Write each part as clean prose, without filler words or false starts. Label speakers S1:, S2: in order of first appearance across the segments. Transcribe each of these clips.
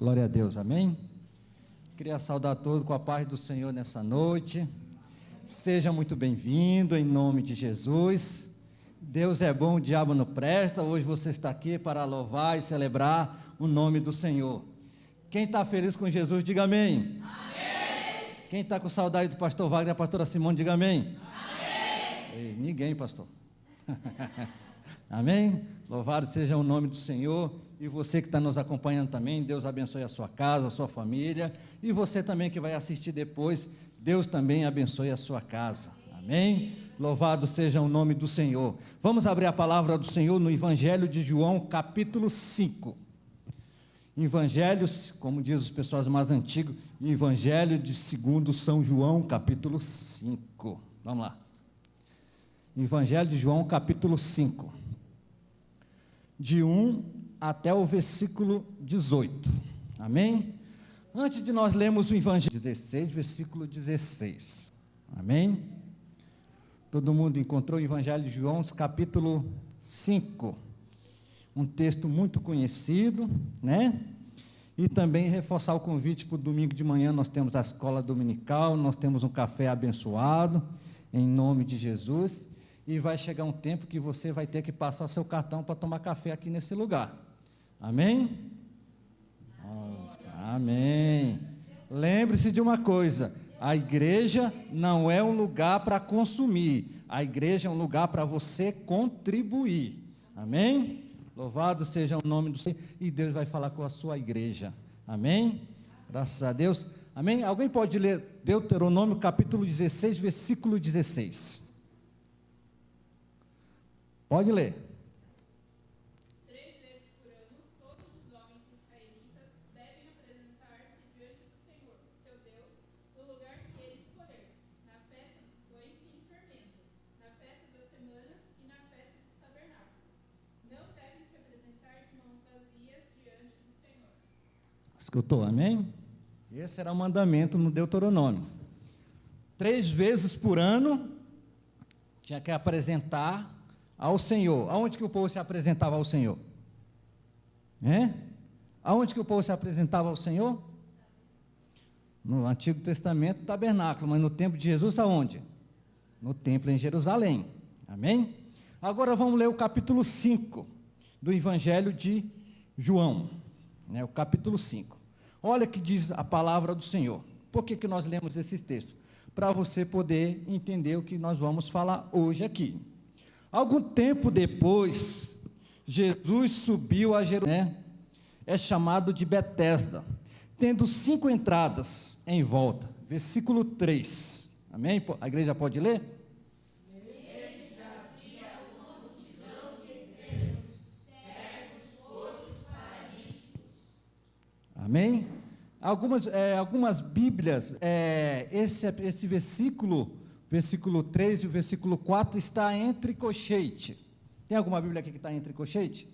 S1: Glória a Deus, amém? Queria saudar todos com a paz do Senhor nessa noite. Seja muito bem-vindo em nome de Jesus. Deus é bom, o diabo não presta. Hoje você está aqui para louvar e celebrar o nome do Senhor. Quem está feliz com Jesus, diga amém. Amém. Quem está com saudade do pastor Wagner e da pastora Simone, diga amém. Amém. Ei, ninguém, pastor. Amém? Louvado seja o nome do Senhor. E você que está nos acompanhando também, Deus abençoe a sua casa, a sua família. E você também que vai assistir depois, Deus também abençoe a sua casa. Amém? Louvado seja o nome do Senhor. Vamos abrir a palavra do Senhor no Evangelho de João, capítulo 5. Evangelhos, como diz os pessoas mais antigos, Evangelho de segundo São João, capítulo 5. Vamos lá. Evangelho de João, capítulo 5. De 1 até o versículo 18, amém? Antes de nós lermos o Evangelho 16, versículo 16, amém? Todo mundo encontrou o Evangelho de João, capítulo 5, um texto muito conhecido, né? E também reforçar o convite para o domingo de manhã, nós temos a escola dominical, nós temos um café abençoado, em nome de Jesus, e vai chegar um tempo que você vai ter que passar seu cartão para tomar café aqui nesse lugar. Amém? Nossa, amém. Lembre-se de uma coisa: a igreja não é um lugar para consumir, a igreja é um lugar para você contribuir. Amém? Louvado seja o nome do Senhor, e Deus vai falar com a sua igreja. Amém? Graças a Deus. Amém? Alguém pode ler Deuteronômio capítulo 16, versículo 16? Pode ler. Escutou, amém? Esse era o mandamento no Deuteronômio. 3 vezes por ano, tinha que apresentar ao Senhor. Aonde que o povo se apresentava ao Senhor? Aonde que o povo se apresentava ao Senhor? No Antigo Testamento, tabernáculo, mas no tempo de Jesus, aonde? No templo em Jerusalém, amém? Agora vamos ler o capítulo 5 do Evangelho de João, o capítulo 5. Olha que diz a palavra do Senhor. Por que nós lemos esses textos? Para você poder entender o que nós vamos falar hoje aqui. Algum tempo depois, Jesus subiu a Jerusalém, é chamado de Betesda, tendo 5 entradas em volta. Versículo 3. Amém? A igreja pode ler? Amém? Algumas Bíblias, esse versículo 3 e o versículo 4 está entre colchete. Tem alguma Bíblia aqui que está entre colchete?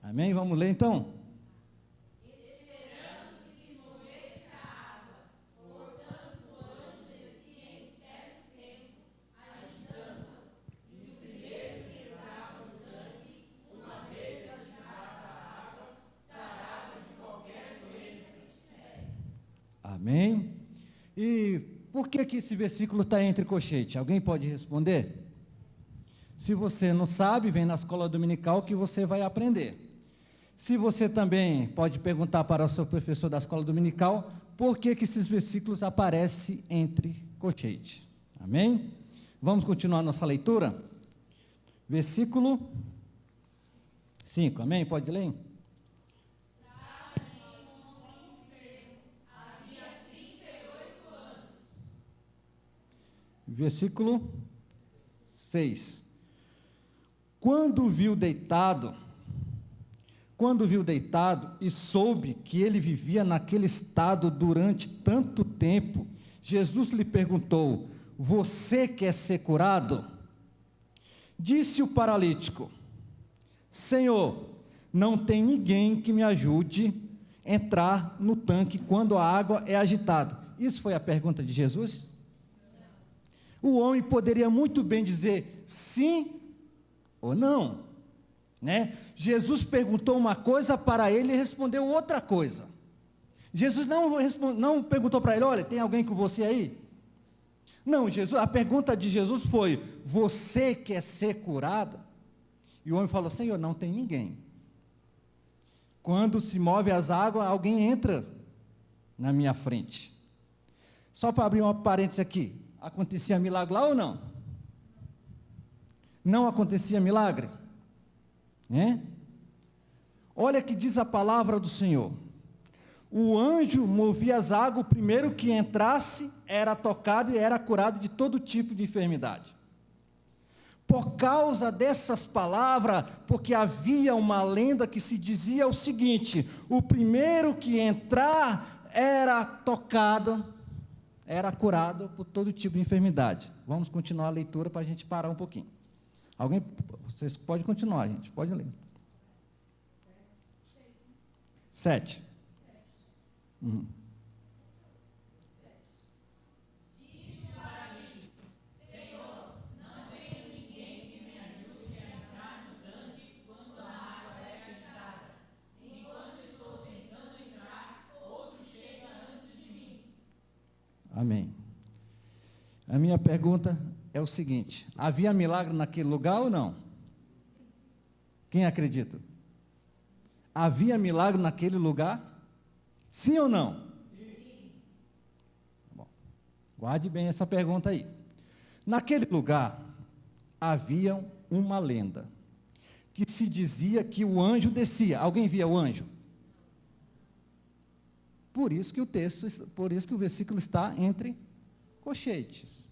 S1: Amém? Vamos ler então? Amém? E por que esse versículo está entre colchete? Alguém pode responder? Se você não sabe, vem na escola dominical que você vai aprender. Se você também pode perguntar para o seu professor da escola dominical, por que esses versículos aparecem entre colchete? Amém? Vamos continuar nossa leitura? Versículo 5, amém? Pode ler? Versículo 6. Quando viu deitado e soube que ele vivia naquele estado durante tanto tempo, Jesus lhe perguntou: você quer ser curado? Disse o paralítico: Senhor, não tem ninguém que me ajude a entrar no tanque quando a água é agitada. Isso foi a pergunta de Jesus? O homem poderia muito bem dizer sim ou não, né? Jesus perguntou uma coisa para ele e respondeu outra coisa. Jesus não perguntou para ele: olha, tem alguém com você aí? Não, a pergunta de Jesus foi: você quer ser curado? E o homem falou: Senhor, não tem ninguém. Quando se move as águas, alguém entra na minha frente. Só para abrir uma parêntese aqui, acontecia milagre lá ou não? Não acontecia milagre? Olha que diz a palavra do Senhor: o anjo movia as águas, o primeiro que entrasse era tocado e era curado de todo tipo de enfermidade. Por causa dessas palavras, porque havia uma lenda que se dizia o seguinte: o primeiro que entrar era tocado, era curado por todo tipo de enfermidade. Vamos continuar a leitura para a gente parar um pouquinho. Vocês podem continuar, gente, pode ler. 7. Uhum. Amém. A minha pergunta é o seguinte: havia milagre naquele lugar ou não? Quem acredita? Havia milagre naquele lugar? Sim ou não? Sim. Bom, guarde bem essa pergunta aí. Naquele lugar, havia uma lenda, que se dizia que o anjo descia. Alguém via o anjo? Por isso que o versículo está entre colchetes.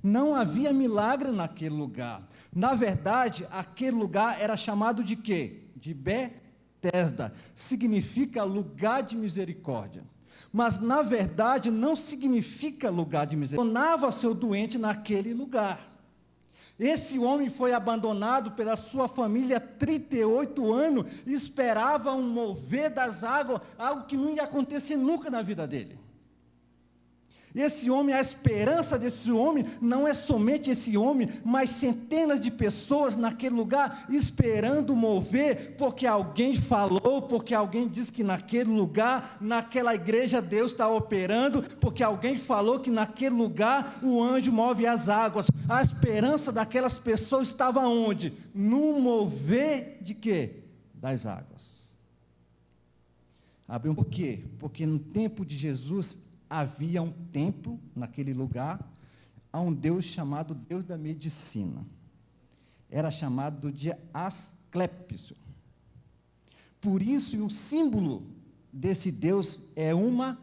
S1: Não havia milagre naquele lugar. Na verdade, aquele lugar era chamado de quê? De Betesda. Significa lugar de misericórdia. Mas, na verdade, não significa lugar de misericórdia. Tornava seu doente naquele lugar. Esse homem foi abandonado pela sua família há 38 anos, e esperava um mover das águas, algo que não ia acontecer nunca na vida dele. Esse homem, a esperança desse homem, não é somente esse homem, mas centenas de pessoas naquele lugar, esperando mover, porque alguém falou, porque alguém disse que naquele lugar, naquela igreja, Deus está operando, porque alguém falou que naquele lugar, o anjo move as águas. A esperança daquelas pessoas estava onde? No mover de quê? Das águas. Por quê? Porque no tempo de Jesus, havia um templo naquele lugar, a um Deus chamado Deus da Medicina. Era chamado de Asclépio. Por isso, o símbolo desse Deus é uma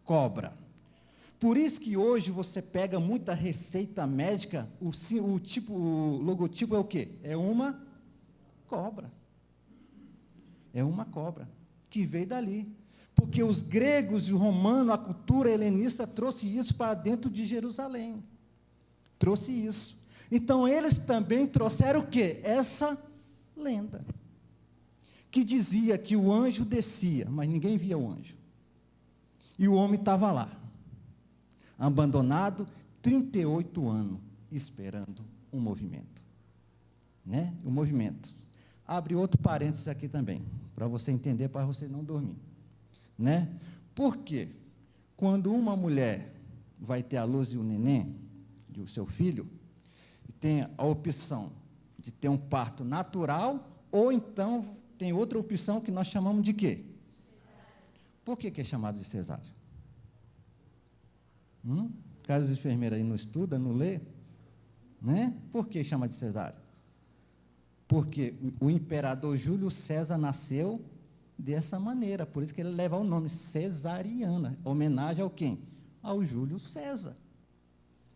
S1: cobra. Por isso que hoje você pega muita receita médica, o logotipo é o quê? É uma cobra. É uma cobra, que veio dali. Porque os gregos e o romano, a cultura helenista, trouxe isso para dentro de Jerusalém. Trouxe isso. Então, eles também trouxeram o quê? Essa lenda. Que dizia que o anjo descia, mas ninguém via o anjo. E o homem estava lá, abandonado, 38 anos, esperando um movimento. O movimento. Abre outro parênteses aqui também, para você entender, para você não dormir. Por quê? Quando uma mulher vai ter à luz de um neném, de o seu filho, tem a opção de ter um parto natural, ou então tem outra opção que nós chamamos de quê? Por que é chamado de cesárea? Caso os enfermeiros aí não estudam, não lê, Por que chama de cesárea? Porque o imperador Júlio César nasceu dessa maneira, por isso que ele leva o nome cesariana, homenagem ao quem? Ao Júlio César,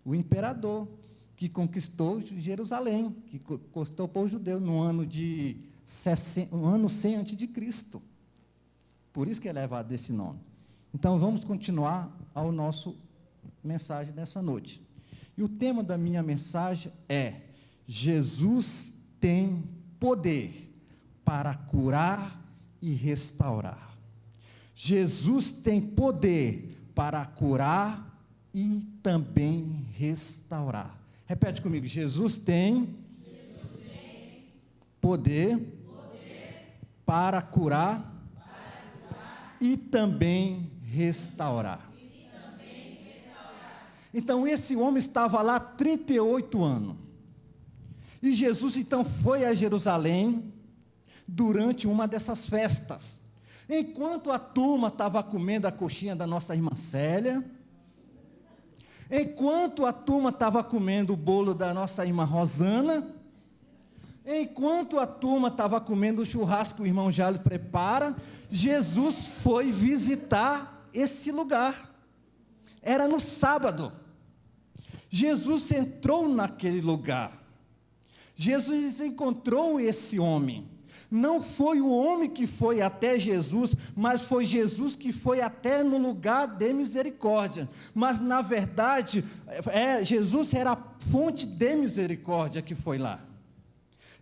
S1: o imperador, que conquistou Jerusalém, que conquistou para os judeus no ano 100 a.C., por isso que é levado desse nome. Então, vamos continuar a nossa mensagem dessa noite, e o tema da minha mensagem é: Jesus tem poder para curar e restaurar. Jesus tem poder para curar e também restaurar. Repete comigo: Jesus tem poder para curar e também restaurar. Então esse homem estava lá 38 anos. E Jesus então foi a Jerusalém durante uma dessas festas. Enquanto a turma estava comendo a coxinha da nossa irmã Célia, enquanto a turma estava comendo o bolo da nossa irmã Rosana, enquanto a turma estava comendo o churrasco que o irmão Jálio prepara, Jesus foi visitar esse lugar. Era no sábado. Jesus entrou naquele lugar. Jesus encontrou esse homem. Não foi o homem que foi até Jesus, mas foi Jesus que foi até no lugar de misericórdia. Mas, na verdade, Jesus era a fonte de misericórdia que foi lá.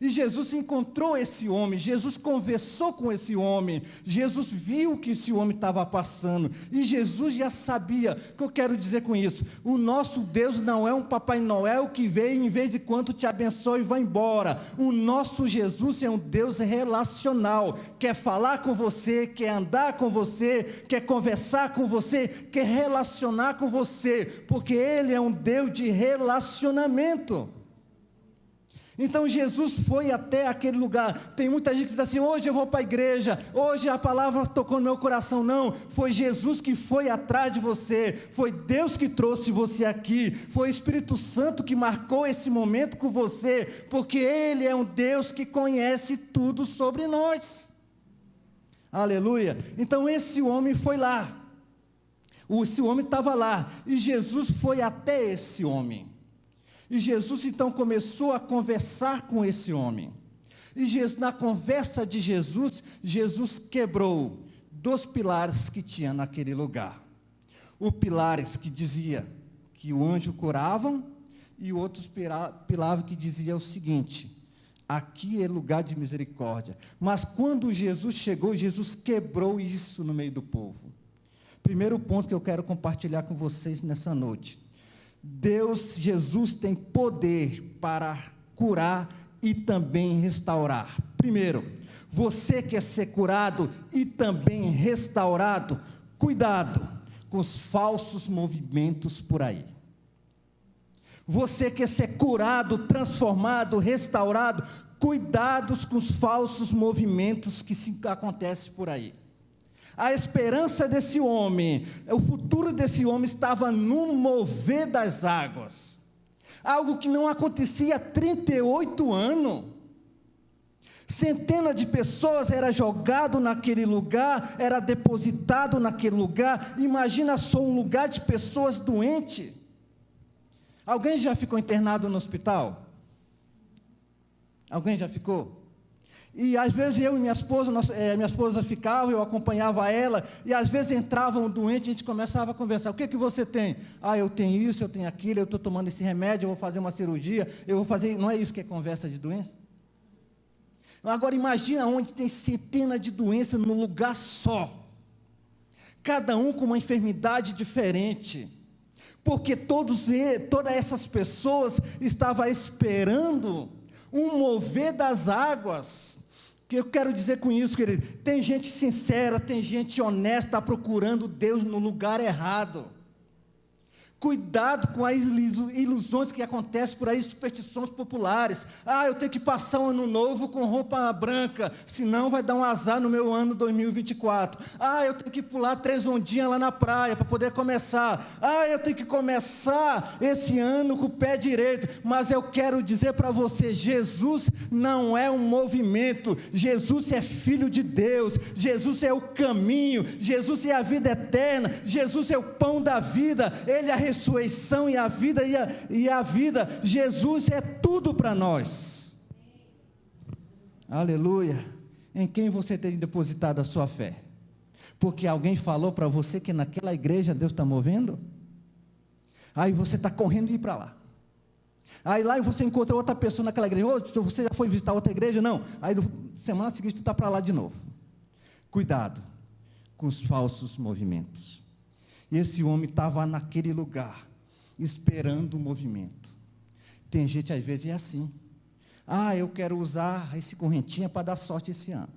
S1: E Jesus encontrou esse homem, Jesus conversou com esse homem, Jesus viu o que esse homem estava passando, e Jesus já sabia. O que eu quero dizer com isso? O nosso Deus não é um Papai Noel que veio em vez de quando te abençoa e vai embora. O nosso Jesus é um Deus relacional, quer falar com você, quer andar com você, quer conversar com você, quer relacionar com você, porque Ele é um Deus de relacionamento. Então Jesus foi até aquele lugar. Tem muita gente que diz assim: hoje eu vou para a igreja, hoje a palavra tocou no meu coração. Não, foi Jesus que foi atrás de você, foi Deus que trouxe você aqui, foi o Espírito Santo que marcou esse momento com você, porque Ele é um Deus que conhece tudo sobre nós. Aleluia. Então esse homem foi lá, esse homem estava lá, e Jesus foi até esse homem. E Jesus então começou a conversar com esse homem. E na conversa de Jesus, Jesus quebrou 2 pilares que tinha naquele lugar. O pilares que dizia que o anjo curava, e outros pilares que dizia o seguinte: aqui é lugar de misericórdia. Mas quando Jesus chegou, Jesus quebrou isso no meio do povo. Primeiro ponto que eu quero compartilhar com vocês nessa noite: Jesus tem poder para curar e também restaurar. Primeiro, você quer ser curado e também restaurado? Cuidado com os falsos movimentos por aí. Você quer ser curado, transformado, restaurado? Cuidados com os falsos movimentos que acontecem por aí. A esperança desse homem, o futuro desse homem estava no mover das águas, algo que não acontecia há 38 anos. Centenas de pessoas eram jogadas naquele lugar, era depositado naquele lugar. Imagina só um lugar de pessoas doentes. Alguém já ficou internado no hospital? Alguém já ficou? E às vezes eu e minha esposa ficava, eu acompanhava ela, e às vezes entrava um doente, a gente começava a conversar: o que você tem? Eu tenho isso, eu tenho aquilo, eu estou tomando esse remédio, eu vou fazer uma cirurgia, eu vou fazer... Não é isso que é conversa de doença? Agora imagina onde tem centenas de doenças num lugar só, cada um com uma enfermidade diferente, porque todas essas pessoas estavam esperando um mover das águas. O que eu quero dizer com isso, querido? Tem gente sincera, tem gente honesta procurando Deus no lugar errado. Cuidado com as ilusões que acontecem por aí, superstições populares. Eu tenho que passar um ano novo com roupa branca, senão vai dar um azar no meu ano 2024. Eu tenho que pular 3 ondinhas lá na praia para poder começar. Eu tenho que começar esse ano com o pé direito. Mas eu quero dizer para você: Jesus não é um movimento, Jesus é Filho de Deus, Jesus é o caminho, Jesus é a vida eterna, Jesus é o pão da vida, Ele é a ressurreição e a vida, e a vida, Jesus é tudo para nós. Aleluia. Em quem você tem depositado a sua fé? Porque alguém falou para você que naquela igreja Deus está movendo? Aí você está correndo de ir para lá. Aí lá você encontra outra pessoa naquela igreja: você já foi visitar outra igreja? Não. Aí semana seguinte tu está para lá de novo. Cuidado com os falsos movimentos. E esse homem estava naquele lugar, esperando o movimento. Tem gente, às vezes, é assim. Ah, eu quero usar esse correntinha para dar sorte esse ano.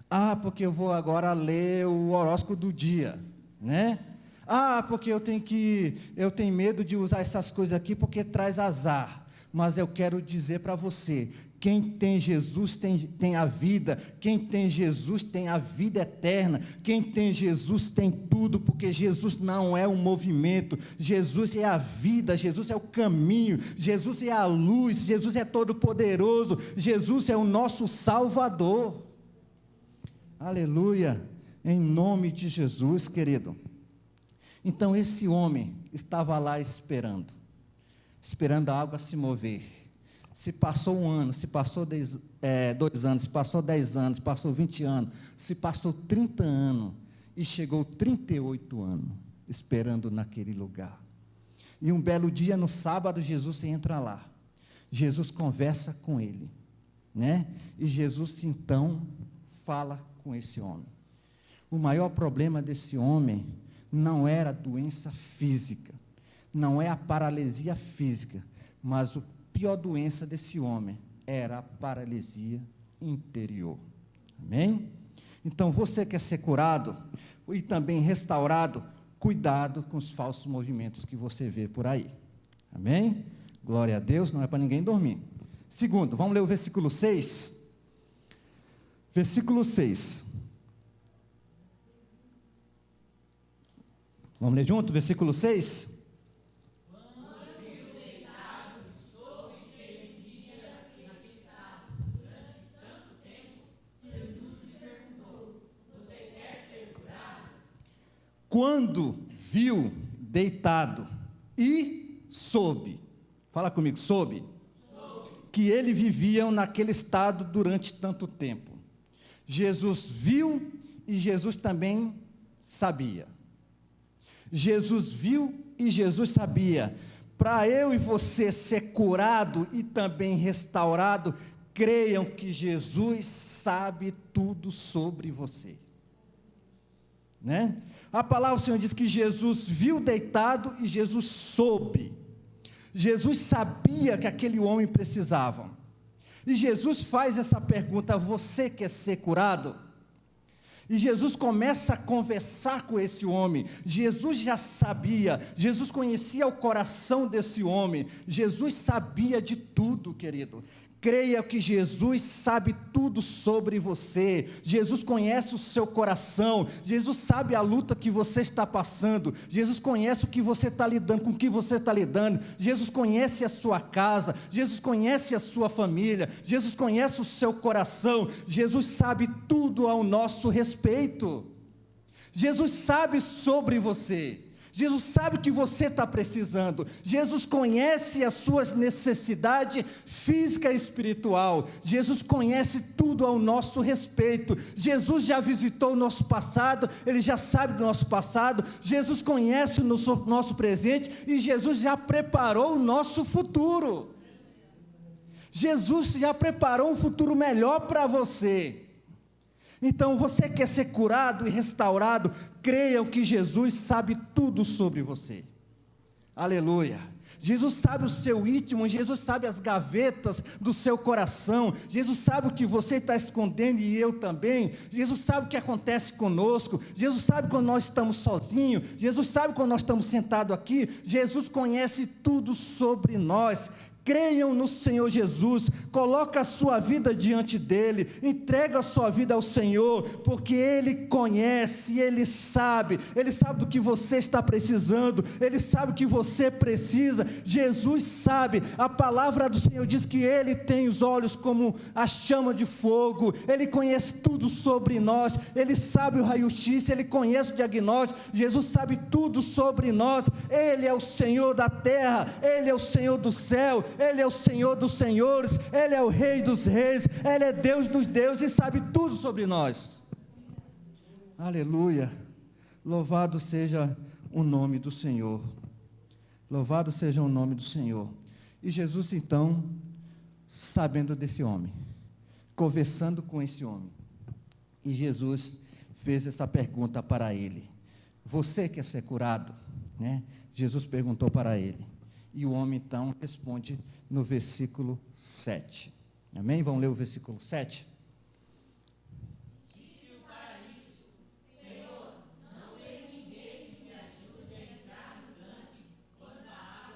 S1: Ah, porque eu vou agora ler o horóscopo do dia, né? Ah, porque eu tenho medo de usar essas coisas aqui porque traz azar. Mas eu quero dizer para você, quem tem Jesus tem a vida, quem tem Jesus tem a vida eterna, quem tem Jesus tem tudo, porque Jesus não é um movimento, Jesus é a vida, Jesus é o caminho, Jesus é a luz, Jesus é todo poderoso, Jesus é o nosso Salvador. Aleluia, em nome de Jesus, querido. Então esse homem estava lá esperando a água se mover. Se passou um ano, se passou 2 anos, se passou 10 anos, se passou 20 anos, se passou 30 anos, e chegou 38 anos, esperando naquele lugar. E um belo dia, no sábado, Jesus entra lá. Jesus conversa com ele, né? E Jesus, então, fala com esse homem. O maior problema desse homem não era a doença física, não é a paralisia física, mas a pior doença desse homem era a paralisia interior. Amém? Então, você quer ser curado e também restaurado, cuidado com os falsos movimentos que você vê por aí. Amém? Glória a Deus, não é para ninguém dormir. Segundo, vamos ler o versículo 6. Versículo 6. Vamos ler junto, versículo 6? Quando viu deitado e soube, fala comigo, soube, que ele vivia naquele estado durante tanto tempo. Jesus viu e Jesus também sabia. Jesus viu e Jesus sabia. Para eu e você ser curado e também restaurado, creiam que Jesus sabe tudo sobre você. Né? A palavra do Senhor diz que Jesus viu deitado e Jesus soube. Jesus sabia que aquele homem precisava. E Jesus faz essa pergunta: você quer ser curado? E Jesus começa a conversar com esse homem. Jesus já sabia, Jesus conhecia o coração desse homem. Jesus sabia de tudo, querido. Creia que Jesus sabe tudo sobre você. Jesus conhece o seu coração. Jesus sabe a luta que você está passando. Jesus conhece o que você está lidando, com o que você está lidando. Jesus conhece a sua casa. Jesus conhece a sua família. Jesus conhece o seu coração. Jesus sabe tudo ao nosso respeito. Jesus sabe sobre você. Jesus sabe o que você está precisando. Jesus conhece as suas necessidades física e espiritual. Jesus conhece tudo ao nosso respeito. Jesus já visitou o nosso passado, Ele já sabe do nosso passado. Jesus conhece o nosso presente e Jesus já preparou o nosso futuro. Jesus já preparou um futuro melhor para você. Então, você quer ser curado e restaurado, creiam que Jesus sabe tudo sobre você. Aleluia. Jesus sabe o seu íntimo, Jesus sabe as gavetas do seu coração, Jesus sabe o que você está escondendo e eu também, Jesus sabe o que acontece conosco, Jesus sabe quando nós estamos sozinhos, Jesus sabe quando nós estamos sentados aqui, Jesus conhece tudo sobre nós. Creiam no Senhor Jesus, coloca a sua vida diante dEle, entrega a sua vida ao Senhor, porque Ele conhece, Ele sabe do que você está precisando, Ele sabe o que você precisa. Jesus sabe, a palavra do Senhor diz que Ele tem os olhos como a chama de fogo, Ele conhece tudo sobre nós, Ele sabe o raio-x, Ele conhece o diagnóstico, Jesus sabe tudo sobre nós. Ele é o Senhor da terra, Ele é o Senhor do céu, Ele é o Senhor dos senhores, Ele é o Rei dos reis, Ele é Deus dos deuses e sabe tudo sobre nós. Aleluia, louvado seja o nome do Senhor, louvado seja o nome do Senhor. E Jesus então, sabendo desse homem, conversando com esse homem, e Jesus fez essa pergunta para ele: você quer ser curado? Né? Jesus perguntou para ele. E o homem então responde no versículo 7. Amém? Vamos ler o versículo 7.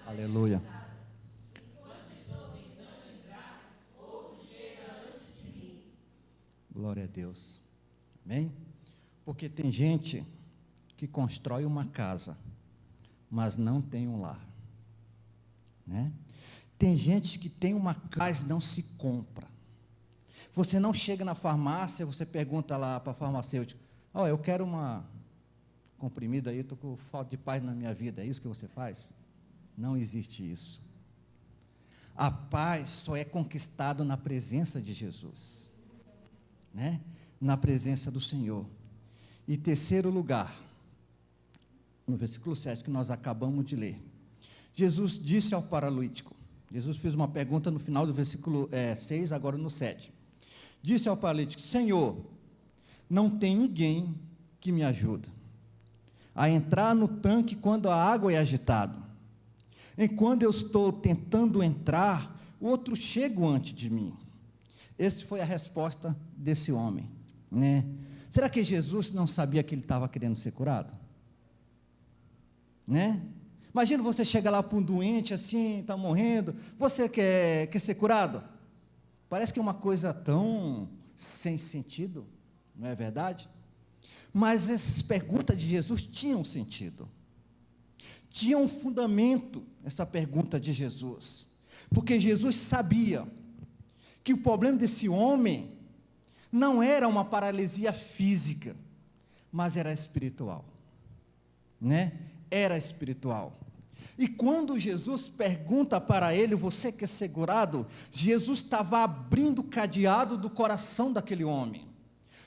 S1: Aleluia. Glória a Deus. Amém? Porque tem gente que constrói uma casa, mas não tem um lar, né? Tem gente que tem uma casa e não se compra. Você não chega na farmácia, você pergunta lá para a farmacêutica: ó, eu quero uma comprimida aí, estou com falta de paz na minha vida. É isso que você faz? Não existe isso. A paz só é conquistado na presença de Jesus, né? Na presença do Senhor. E terceiro lugar, no versículo 7 que nós acabamos de ler, Jesus disse ao paralítico, Jesus fez uma pergunta no final do versículo 6, agora no 7, disse ao paralítico: Senhor, não tem ninguém que me ajude a entrar no tanque quando a água é agitada. Enquanto eu estou tentando entrar, o outro chega antes de mim. Essa foi a resposta desse homem, né? Será que Jesus não sabia que ele estava querendo ser curado? Né? Imagina você chegar lá para um doente assim, está morrendo, você quer ser curado? Parece que é uma coisa tão sem sentido, não é verdade? Mas essas perguntas de Jesus tinham sentido. Tinha um fundamento essa pergunta de Jesus, porque Jesus sabia que o problema desse homem não era uma paralisia física, mas era espiritual, né? Era espiritual. E quando Jesus pergunta para ele: você quer ser curado? Jesus estava abrindo o cadeado do coração daquele homem.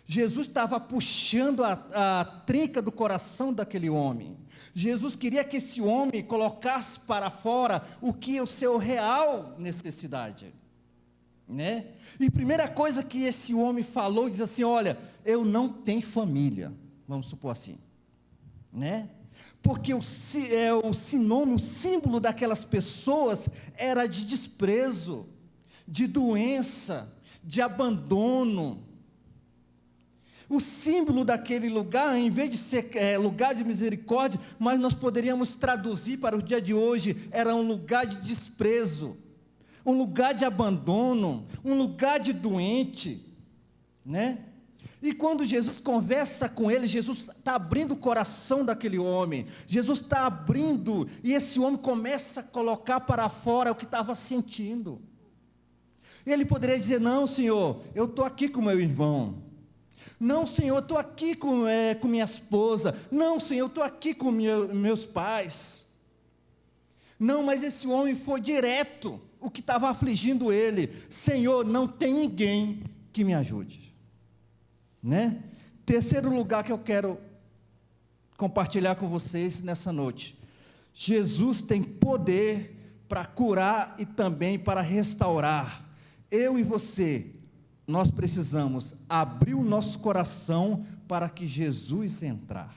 S1: Jesus estava puxando a trinca do coração daquele homem. Jesus queria que esse homem colocasse para fora o que é o seu real necessidade, né? E primeira coisa que esse homem falou, diz assim: olha, eu não tenho família, vamos supor assim, né? Porque o sinônimo, o símbolo daquelas pessoas era de desprezo, de doença, de abandono. O símbolo daquele lugar, em vez de ser lugar de misericórdia, mas nós poderíamos traduzir para o dia de hoje, era um lugar de desprezo, um lugar de abandono, um lugar de doente, né? E quando Jesus conversa com ele, Jesus está abrindo o coração daquele homem, Jesus está abrindo, e esse homem começa a colocar para fora o que estava sentindo. Ele poderia dizer: não, Senhor, eu estou aqui com meu irmão. Não, Senhor, eu estou aqui com minha esposa. Não, Senhor, eu estou aqui com meus pais. Não, mas esse homem foi direto, o que estava afligindo ele: Senhor, não tem ninguém que me ajude, né? Terceiro lugar que eu quero compartilhar com vocês nessa noite: Jesus tem poder para curar e também para restaurar. Eu e você, nós precisamos abrir o nosso coração para que Jesus entrar.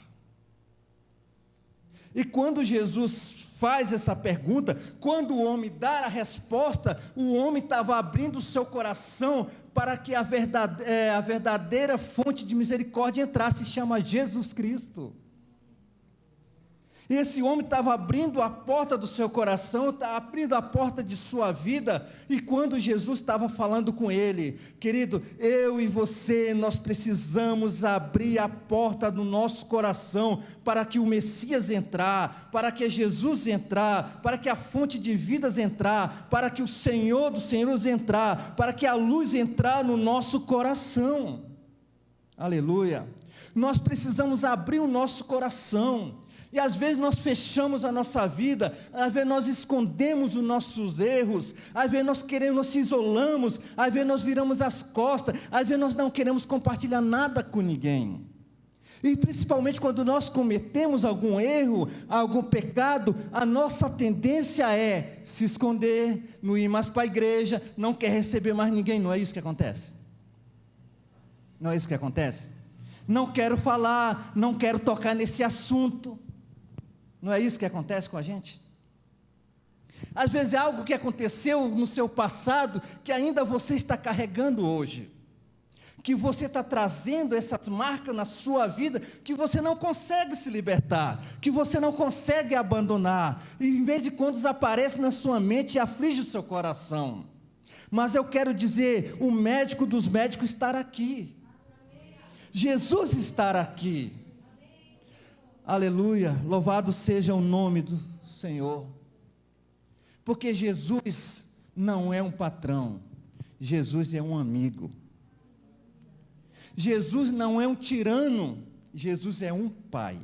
S1: E quando Jesus faz essa pergunta, quando o homem dá a resposta, o homem estava abrindo o seu coração para que a verdadeira fonte de misericórdia entrasse, se chama Jesus Cristo. E esse homem estava abrindo a porta do seu coração, estava abrindo a porta de sua vida, e quando Jesus estava falando com ele, querido, eu e você, nós precisamos abrir a porta do nosso coração, para que o Messias entrar, para que Jesus entrar, para que a fonte de vidas entrar, para que o Senhor dos Senhores entrar, para que a luz entrar no nosso coração. Aleluia. Nós precisamos abrir o nosso coração. E às vezes nós fechamos a nossa vida, às vezes nós escondemos os nossos erros, às vezes nós se isolamos, às vezes nós viramos as costas, às vezes nós não queremos compartilhar nada com ninguém. E principalmente quando nós cometemos algum erro, algum pecado, a nossa tendência é se esconder, não ir mais para a igreja, não quer receber mais ninguém. Não é isso que acontece? Não é isso que acontece? Não quero falar, não quero tocar nesse assunto. Não é isso que acontece com a gente? Às vezes é algo que aconteceu no seu passado, que ainda você está carregando hoje, que você está trazendo essas marcas na sua vida, que você não consegue se libertar, que você não consegue abandonar, e em vez de quando desaparece na sua mente e aflige o seu coração. Mas eu quero dizer, o médico dos médicos está aqui, Jesus está aqui, aleluia, louvado seja o nome do Senhor, porque Jesus não é um patrão, Jesus é um amigo. Jesus não é um tirano, Jesus é um pai.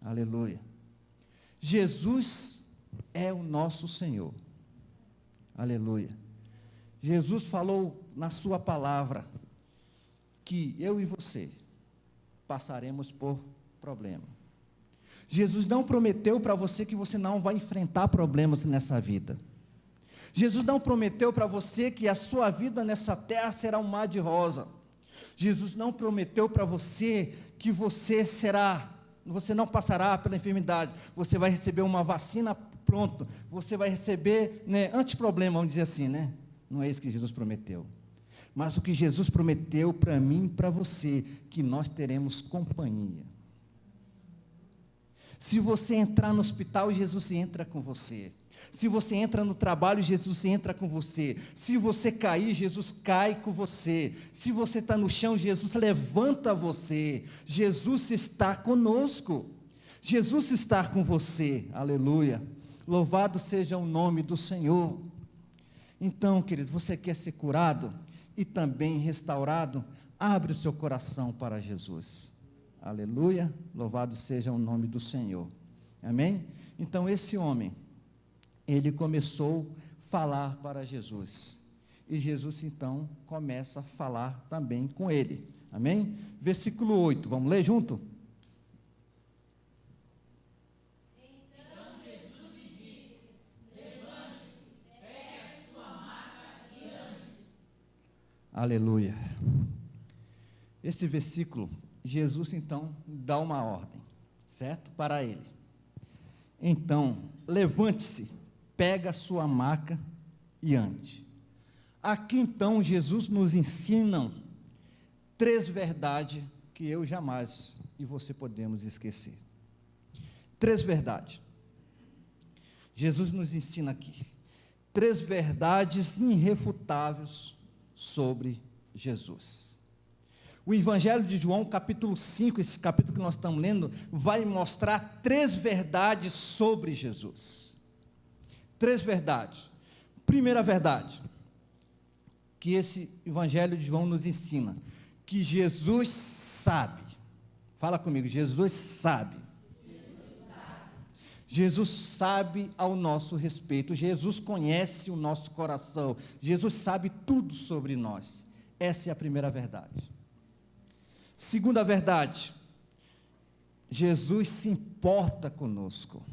S1: Aleluia. Jesus é o nosso Senhor. Aleluia. Jesus falou na sua palavra que eu e você passaremos por problema. Jesus não prometeu para você que você não vai enfrentar problemas nessa vida. Jesus não prometeu para você que a sua vida nessa terra será um mar de rosa. Jesus não prometeu para você que você não passará pela enfermidade, você vai receber uma vacina, pronto, você vai receber, antiproblema, vamos dizer assim, Não é isso que Jesus prometeu. Mas o que Jesus prometeu para mim e para você, que nós teremos companhia. Se você entrar no hospital, Jesus entra com você. Se você entra no trabalho, Jesus entra com você. Se você cair, Jesus cai com você. Se você está no chão, Jesus levanta você. Jesus está conosco. Jesus está com você. Aleluia. Louvado seja o nome do Senhor. Então, querido, você quer ser curado e também restaurado? Abre o seu coração para Jesus. Aleluia. Louvado seja o nome do Senhor. Amém? Então, esse homem, ele começou a falar para Jesus, e Jesus então começa a falar também com ele, amém? Versículo 8, vamos ler junto?
S2: Então Jesus lhe disse: levante-se, pegue a sua maca e ande.
S1: Aleluia. Esse versículo, Jesus então dá uma ordem, certo? Para ele. Então, levante-se, pega a sua maca e ande. Aqui então Jesus nos ensina 3 verdades que eu jamais e você podemos esquecer. 3 verdades. Jesus nos ensina aqui 3 verdades irrefutáveis sobre Jesus. O Evangelho de João, capítulo 5, esse capítulo que nós estamos lendo, vai mostrar 3 verdades sobre Jesus. 3 verdades. Primeira verdade, que esse Evangelho de João nos ensina, que Jesus sabe. Fala comigo, Jesus sabe. Jesus sabe ao nosso respeito, Jesus conhece o nosso coração, Jesus sabe tudo sobre nós. Essa é a primeira verdade. Segunda verdade, Jesus se importa conosco.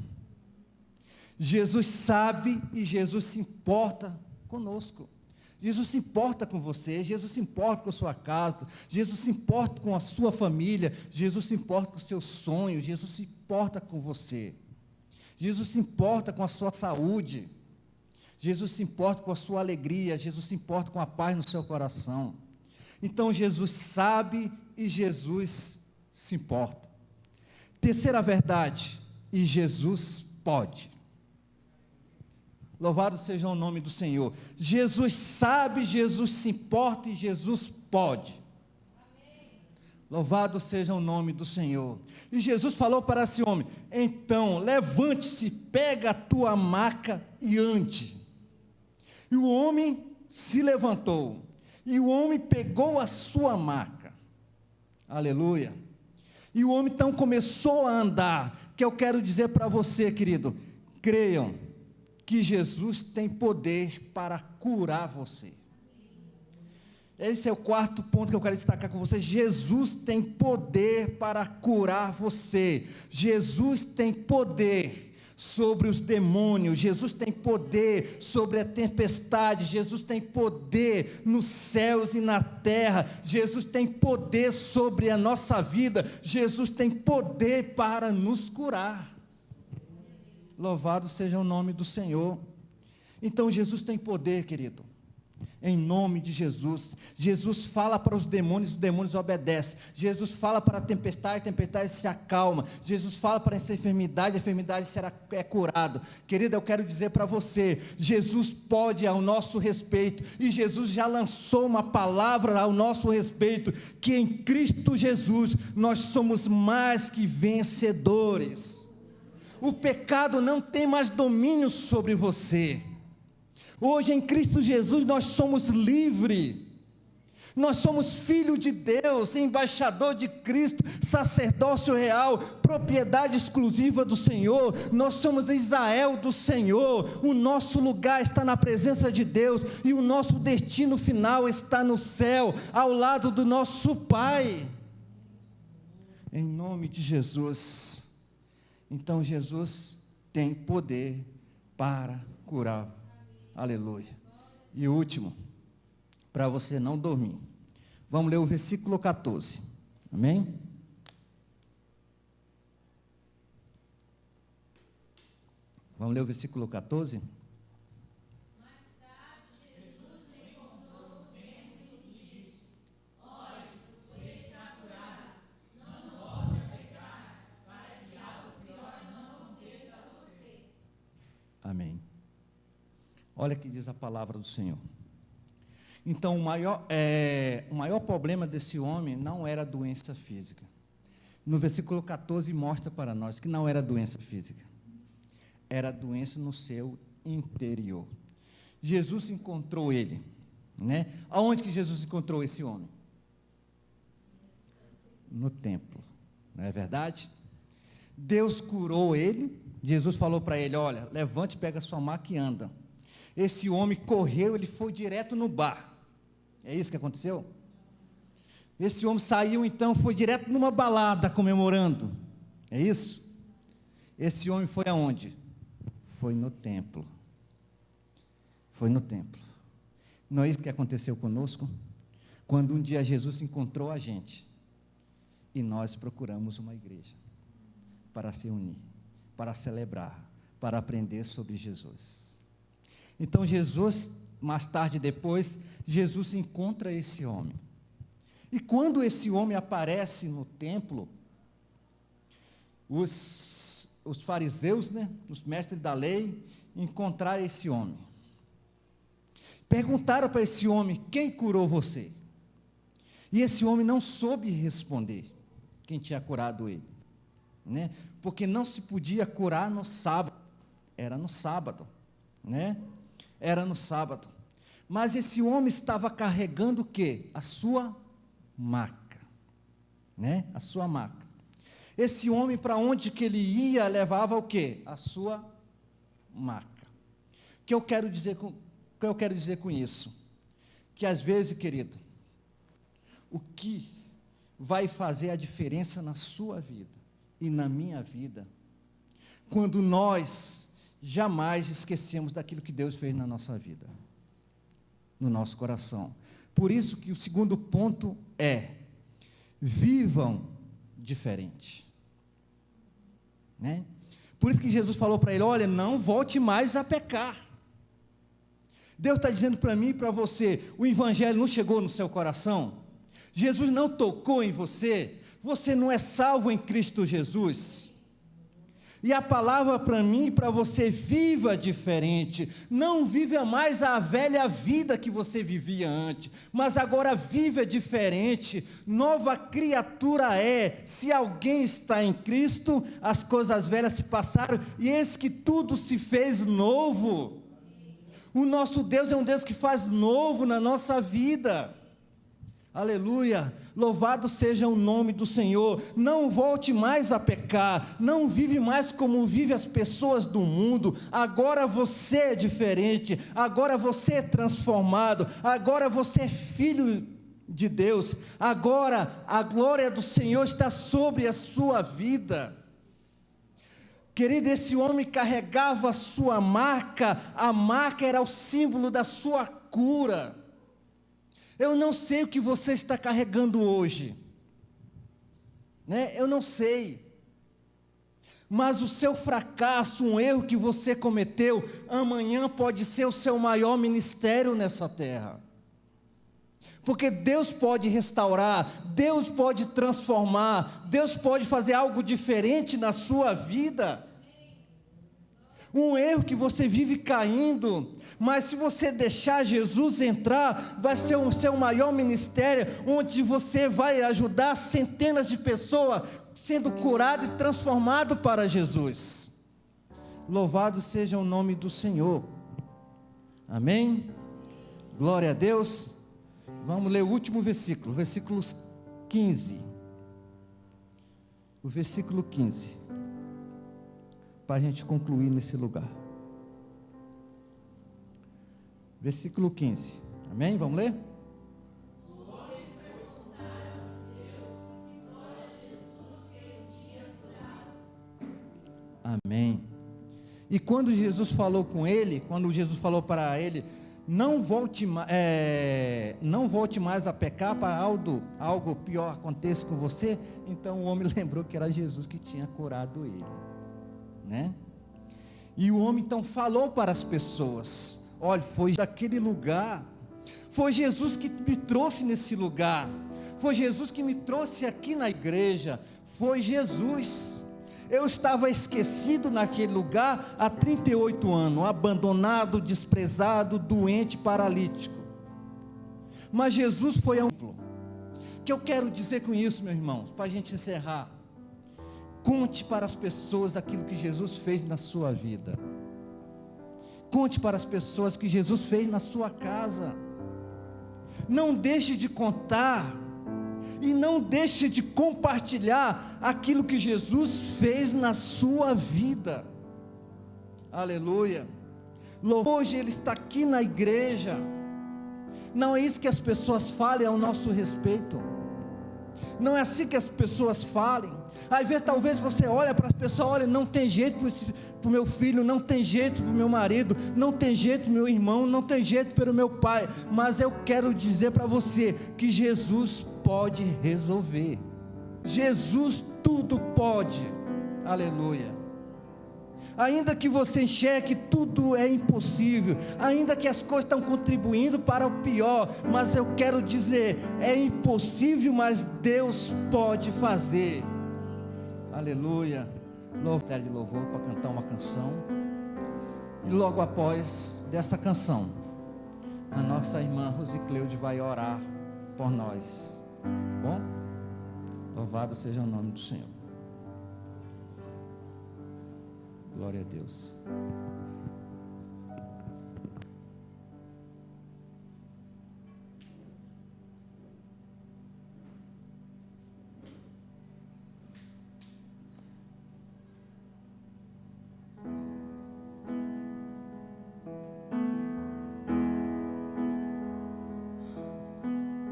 S1: Jesus sabe e Jesus se importa conosco. Jesus se importa com você, Jesus se importa com a sua casa, Jesus se importa com a sua família, Jesus se importa com os seus sonhos, Jesus se importa com você. Jesus se importa com a sua saúde, Jesus se importa com a sua alegria, Jesus se importa com a paz no seu coração. Então Jesus sabe e Jesus se importa. Terceira verdade, e Jesus pode. Louvado seja o nome do Senhor. Jesus sabe, Jesus se importa e Jesus pode. Amém. Louvado seja o nome do Senhor. E Jesus falou para esse homem: então, levante-se, pega a tua maca e ande. E o homem se levantou. E o homem pegou a sua maca. Aleluia. E o homem então começou a andar. Que eu quero dizer para você, querido, creiam que Jesus tem poder para curar você. Esse é o 4º ponto que eu quero destacar com você. Jesus tem poder para curar você. Jesus tem poder sobre os demônios. Jesus tem poder sobre a tempestade. Jesus tem poder nos céus e na terra. Jesus tem poder sobre a nossa vida. Jesus tem poder para nos curar. Louvado seja o nome do Senhor. Então Jesus tem poder, querido. Em nome de Jesus. Jesus fala para os demônios obedecem. Jesus fala para a tempestade se acalma. Jesus fala para essa enfermidade, a enfermidade é curado. Querido, eu quero dizer para você, Jesus pode ao nosso respeito, e Jesus já lançou uma palavra ao nosso respeito, que em Cristo Jesus nós somos mais que vencedores. O pecado não tem mais domínio sobre você. Hoje em Cristo Jesus nós somos livres, nós somos filho de Deus, embaixador de Cristo, sacerdócio real, propriedade exclusiva do Senhor, nós somos Israel do Senhor, o nosso lugar está na presença de Deus, e o nosso destino final está no céu, ao lado do nosso Pai, em nome de Jesus. Então Jesus tem poder para curar. Aleluia. E último, para você não dormir, vamos ler o versículo 14, amém? Vamos ler o versículo 14?
S2: Mais tarde, Jesus lhe encontrou no templo e disse: Olhe, você está curada, não volte a pecar, para que algo pior não aconteça a você.
S1: Amém. Olha o que diz a palavra do Senhor. Então, o maior problema desse homem não era a doença física. No versículo 14 mostra para nós que não era doença física. Era a doença no seu interior. Jesus encontrou ele, né? Aonde que Jesus encontrou esse homem? No templo, não é verdade? Deus curou ele. Jesus falou para ele: olha, levante, pega sua maca e anda. Esse homem correu, ele foi direto no bar. É isso que aconteceu? Esse homem saiu então, foi direto numa balada comemorando. É isso? Esse homem foi aonde? Foi no templo. Foi no templo. Não é isso que aconteceu conosco? Quando um dia Jesus encontrou a gente, e nós procuramos uma igreja, para se unir, para celebrar, para aprender sobre Jesus. Então Jesus, mais tarde depois, Jesus encontra esse homem. E quando esse homem aparece no templo, os fariseus, né, os mestres da lei, encontraram esse homem. Perguntaram para esse homem: quem curou você? E esse homem não soube responder quem tinha curado ele, né? Porque não se podia curar no sábado, era no sábado, né? Era no sábado. Mas esse homem estava carregando o quê? A sua maca, né? A sua maca. Esse homem, para onde que ele ia, levava o quê? A sua maca. O que eu quero dizer com isso? Que às vezes, querido, o que vai fazer a diferença na sua vida e na minha vida, quando nós jamais esquecemos daquilo que Deus fez na nossa vida, no nosso coração. Por isso que o segundo ponto é: vivam diferente, né? Por isso que Jesus falou para ele: olha, não volte mais a pecar. Deus está dizendo para mim e para você: o evangelho não chegou no seu coração, Jesus não tocou em você, você não é salvo em Cristo Jesus. E a palavra para mim e para você: viva diferente. Não viva mais a velha vida que você vivia antes, mas agora viva diferente. Nova criatura é. Se alguém está em Cristo, as coisas velhas se passaram, e eis que tudo se fez novo. O nosso Deus é um Deus que faz novo na nossa vida. Aleluia, louvado seja o nome do Senhor. Não volte mais a pecar, não vive mais como vivem as pessoas do mundo. Agora você é diferente, agora você é transformado, agora você é filho de Deus, agora a glória do Senhor está sobre a sua vida. Querido, esse homem carregava a sua marca, a marca era o símbolo da sua cura. Eu não sei o que você está carregando hoje, né? Eu não sei, Mas o seu fracasso, um erro que você cometeu, amanhã pode ser o seu maior ministério nessa terra. Porque Deus pode restaurar, Deus pode transformar, Deus pode fazer algo diferente na sua vida. Um erro que você vive caindo, mas se você deixar Jesus entrar, vai ser o seu maior ministério, onde você vai ajudar centenas de pessoas sendo curado e transformado para Jesus. Louvado seja o nome do Senhor. Amém? Glória a Deus. Vamos ler o último versículo, versículo 15. O versículo 15. Para a gente concluir nesse lugar. Versículo 15. Amém? Vamos ler? Amém. E quando Jesus falou com ele, quando Jesus falou para ele, não volte mais a pecar para algo pior aconteça com você, então o homem lembrou que era Jesus que tinha curado ele, né? E o homem então falou para as pessoas: olha, foi daquele lugar, foi Jesus que me trouxe nesse lugar, foi Jesus que me trouxe aqui na igreja, foi Jesus. Eu estava esquecido naquele lugar há 38 anos, abandonado, desprezado, doente, paralítico. Mas Jesus foi a um... O que eu quero dizer com isso, meus irmãos, para a gente encerrar? Conte para as pessoas aquilo que Jesus fez na sua vida. Conte para as pessoas o que Jesus fez na sua casa. Não deixe de contar e não deixe de compartilhar aquilo que Jesus fez na sua vida. Aleluia. Hoje Ele está aqui na igreja. Não é isso que as pessoas falem ao nosso respeito. Não é assim que as pessoas falem. Às vezes talvez você olha para as pessoas, olha, não tem jeito para o meu filho, não tem jeito para o meu marido, não tem jeito para o meu irmão, não tem jeito para o meu pai. Mas eu quero dizer para você que Jesus pode resolver. Jesus tudo pode. Aleluia. Ainda que você enxergue que tudo é impossível, ainda que as coisas estão contribuindo para o pior, mas eu quero dizer, é impossível, mas Deus pode fazer. Aleluia. Louvor de louvor para cantar uma canção. E logo após dessa canção, a nossa irmã Rosicleude vai orar por nós. Tá bom? Louvado seja o nome do Senhor. Glória a Deus.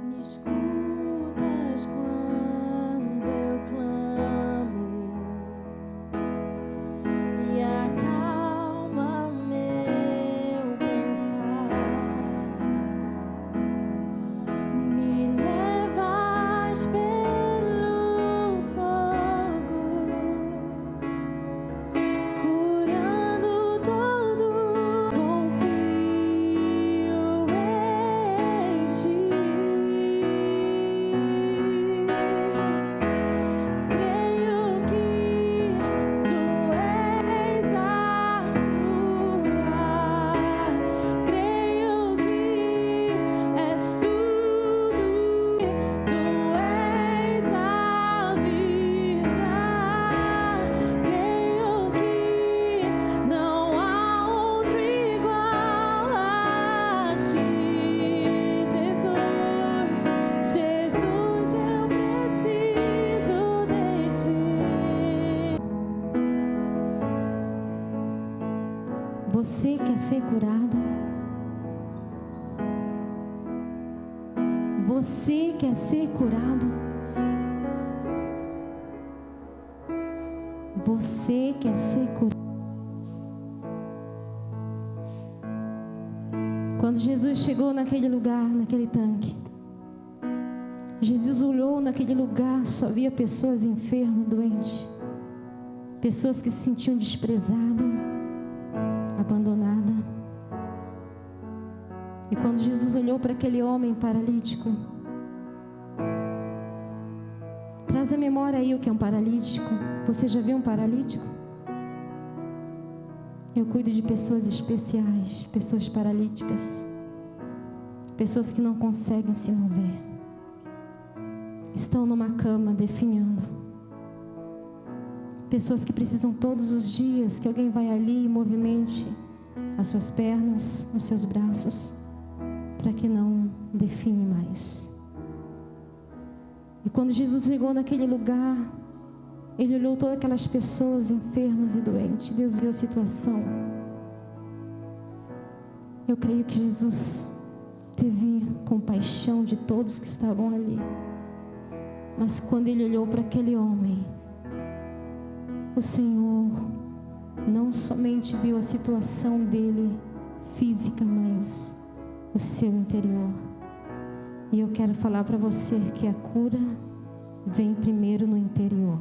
S2: Me escutas quando eu clamo e acalma meu pensar. Me levas pelo fogo, curando todo. Confio em ti. Creio que tu és a curar. Creio que és tudo. Tu és a vida. Creio que não há outro igual a ti, Jesus. Jesus, eu preciso de ti. Você quer ser curado? Você quer ser curado? Você quer ser curado? Quando Jesus chegou naquele lugar, naquele tanque, Jesus olhou naquele lugar, só via pessoas enfermas, doentes.
S3: Pessoas que se sentiam desprezadas, abandonadas. E quando Jesus olhou para aquele homem paralítico, traz à memória aí o que é um paralítico. Você já viu um paralítico? Eu cuido de pessoas especiais, pessoas paralíticas, pessoas que não conseguem se mover, estão numa cama definhando, pessoas que precisam todos os dias que alguém vai ali e movimente as suas pernas, os seus braços, para que não define mais. E quando Jesus chegou naquele lugar, Ele olhou todas aquelas pessoas enfermas e doentes. Deus viu a situação. Eu creio que Jesus teve compaixão de todos que estavam ali. Mas quando Ele olhou para aquele homem, o Senhor não somente viu a situação dele física, mas o seu interior. E eu quero falar para você que a cura vem primeiro no interior.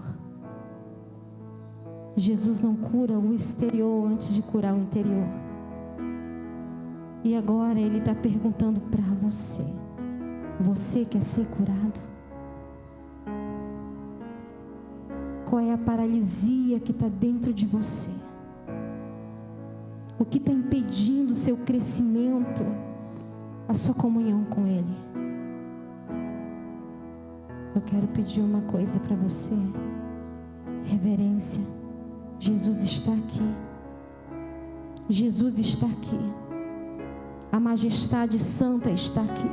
S3: Jesus não cura o exterior antes de curar o interior. E agora Ele está perguntando para você: você quer ser curado? Qual é a paralisia que está dentro de você? O que está impedindo o seu crescimento, a sua comunhão com Ele? Eu quero pedir uma coisa para você: reverência. Jesus está aqui. Jesus está aqui. A majestade santa está aqui.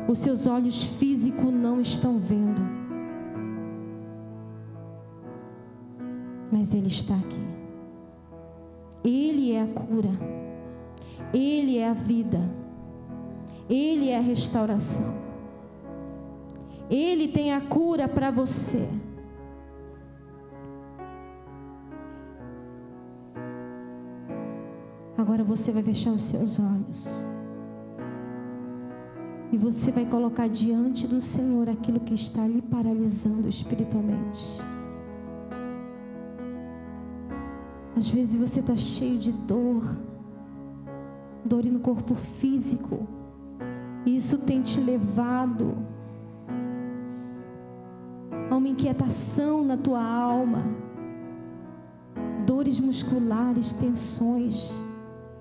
S3: Os seus olhos físicos não estão vendo, mas Ele está aqui. Ele é a cura. Ele é a vida. Ele é a restauração. Ele tem a cura para você. Agora você vai fechar os seus olhos. E você vai colocar diante do Senhor aquilo que está lhe paralisando espiritualmente. Às vezes você está cheio de dor no corpo físico. E isso tem te levado a uma inquietação na tua alma. Dores musculares, tensões,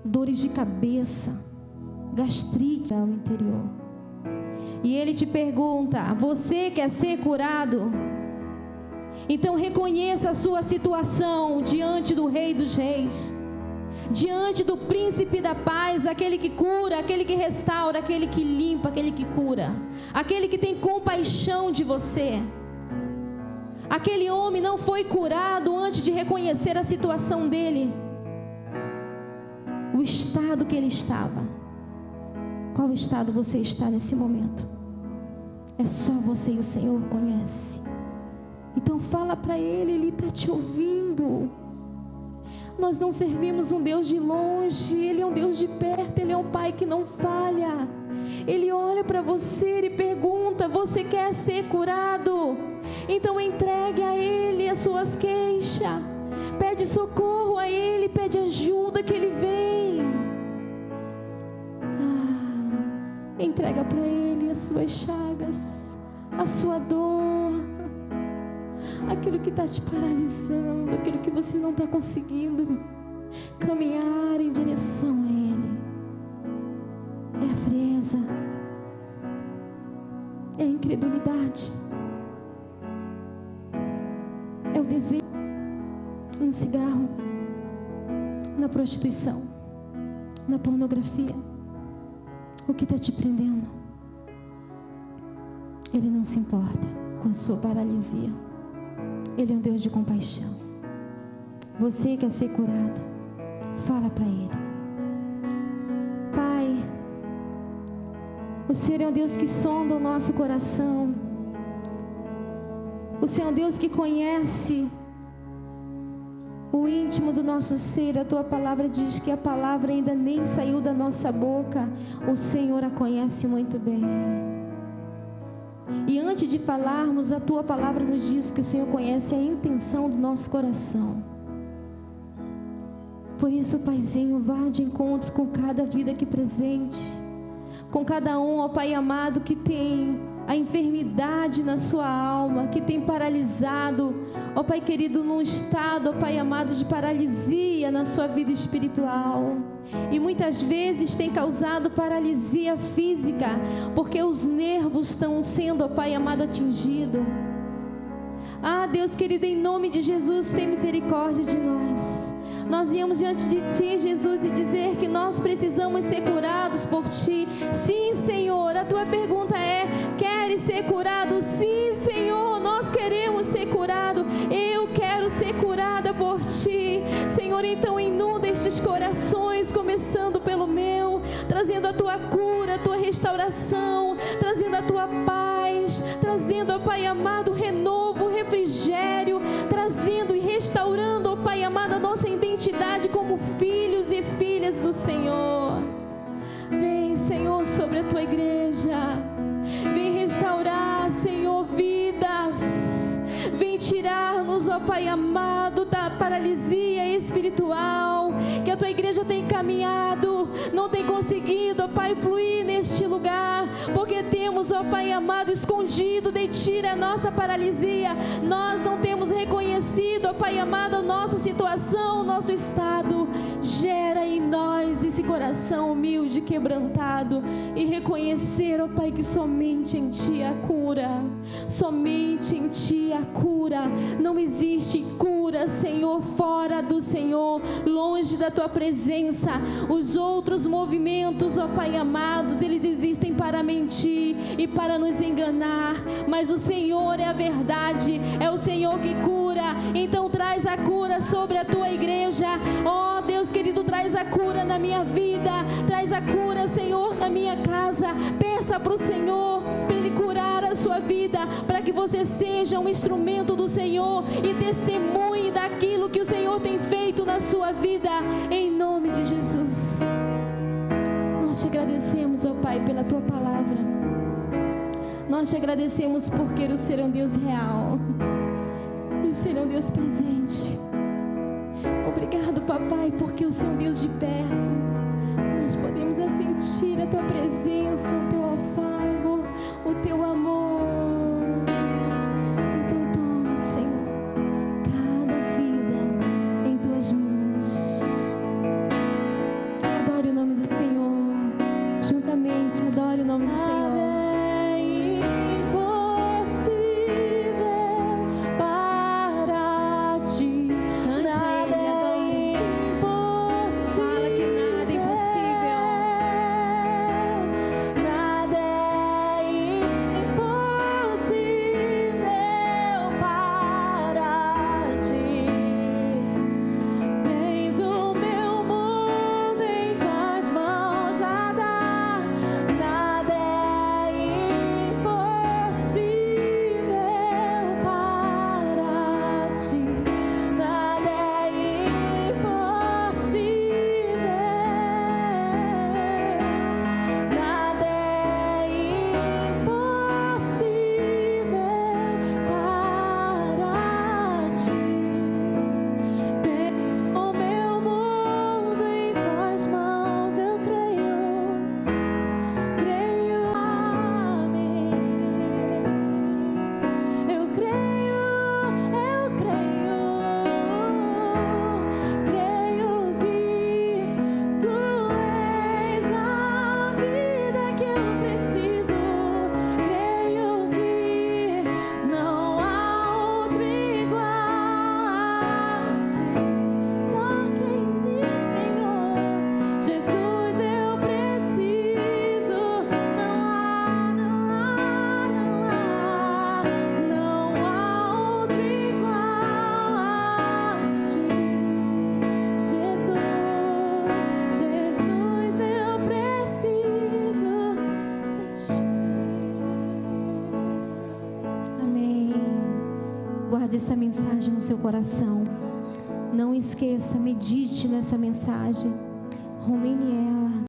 S3: dores de cabeça, gastrite ao interior. E Ele te pergunta: você quer ser curado? Então reconheça a sua situação diante do Rei dos Reis, diante do Príncipe da Paz, aquele que cura, aquele que restaura, aquele que limpa, aquele que cura, aquele que tem compaixão de você. Aquele homem não foi curado antes de reconhecer a situação dele, o estado que ele estava. Qual estado você está nesse momento? É só você e o Senhor conhece. Então fala para Ele, Ele está te ouvindo. Nós não servimos um Deus de longe, Ele é um Deus de perto, Ele é um Pai que não falha. Ele olha para você e pergunta: você quer ser curado? Então entregue a Ele as suas queixas, pede socorro a Ele, pede ajuda que Ele vem. Entrega para Ele as suas chagas, a sua dor, aquilo que está te paralisando, aquilo que você não está conseguindo caminhar em direção a Ele. É a frieza, é a incredulidade, é o desejo no cigarro, na prostituição, na pornografia. O que está te prendendo? Ele não se importa com a sua paralisia. Ele é um Deus de compaixão. Você quer ser curado? Fala para Ele: Pai, o Senhor é um Deus que sonda o nosso coração. O Senhor é um Deus que conhece o íntimo do nosso ser. A Tua palavra diz que a palavra ainda nem saiu da nossa boca. O Senhor a conhece muito bem. E antes de falarmos, a Tua palavra nos diz que o Senhor conhece a intenção do nosso coração. Por isso, Paizinho, vá de encontro com cada vida aqui presente, com cada um, ó Pai amado, que tem a enfermidade na sua alma, que tem paralisado, ó Pai querido, num estado, ó Pai amado, de paralisia na sua vida espiritual. E muitas vezes tem causado paralisia física, porque os nervos estão sendo, ó Pai amado, atingidos. Ah, Deus querido, em nome de Jesus, tem misericórdia de nós. Nós viemos diante de Ti, Jesus, e dizer que nós precisamos ser curados por Ti. Sim, Senhor, a Tua pergunta é: queres ser curado? Sim, Senhor, nós queremos ser curados. Eu quero ser curada por Ti. Senhor, então inunda estes corações, começando pelo meu, trazendo a Tua cura, a Tua restauração, trazendo a Tua paz, trazendo, ó Pai amado, renovo, refrigério, trazendo e restaurando, ó Pai amado, a nossa identidade como filhos e filhas do Senhor. Vem, Senhor, sobre a Tua igreja, vem restaurar, Senhor, vidas, vem tirar-nos, ó Pai amado, da paralisia espiritual que a Tua igreja tem caminhado, não tem conseguido, ó Pai, fluir neste lugar, porque temos, ó Pai amado, escondido de Ti a nossa paralisia. Nós não temos reconhecido, ó Pai amado, a nossa situação, o nosso estado. Gera em nós esse coração humilde, quebrantado, e reconhecer, ó Pai, que somente em Ti há cura, somente em Ti há cura. Não existe cura, Senhor, fora do Senhor, longe da Tua presença. Os outros movimentos, ó Pai amados, eles existem para mentir e para nos enganar, mas o Senhor é a verdade, é o Senhor que cura. Então traz a cura sobre a Tua igreja, ó Deus querido, traz a cura na minha vida, traz a cura, Senhor, na minha casa. Peça para o Senhor, para Ele curar a sua vida, para que você seja um instrumento do Senhor e testemunhe daquilo que o Senhor tem feito na sua vida, em nome de Jesus. Nós te agradecemos, ó Pai, pela Tua palavra. Nós te agradecemos porque o Senhor é um Deus real e o Senhor é um Deus presente. Obrigado, Papai, porque o Senhor é um Deus de perto. Nós podemos sentir a Tua presença, o Teu afago, o Teu amor. Então toma, Senhor, cada vida em Tuas mãos. Adore o nome do Senhor, juntamente adore o nome do Senhor. Guarde essa mensagem no seu coração. Não esqueça, medite nessa mensagem. Rumine ela.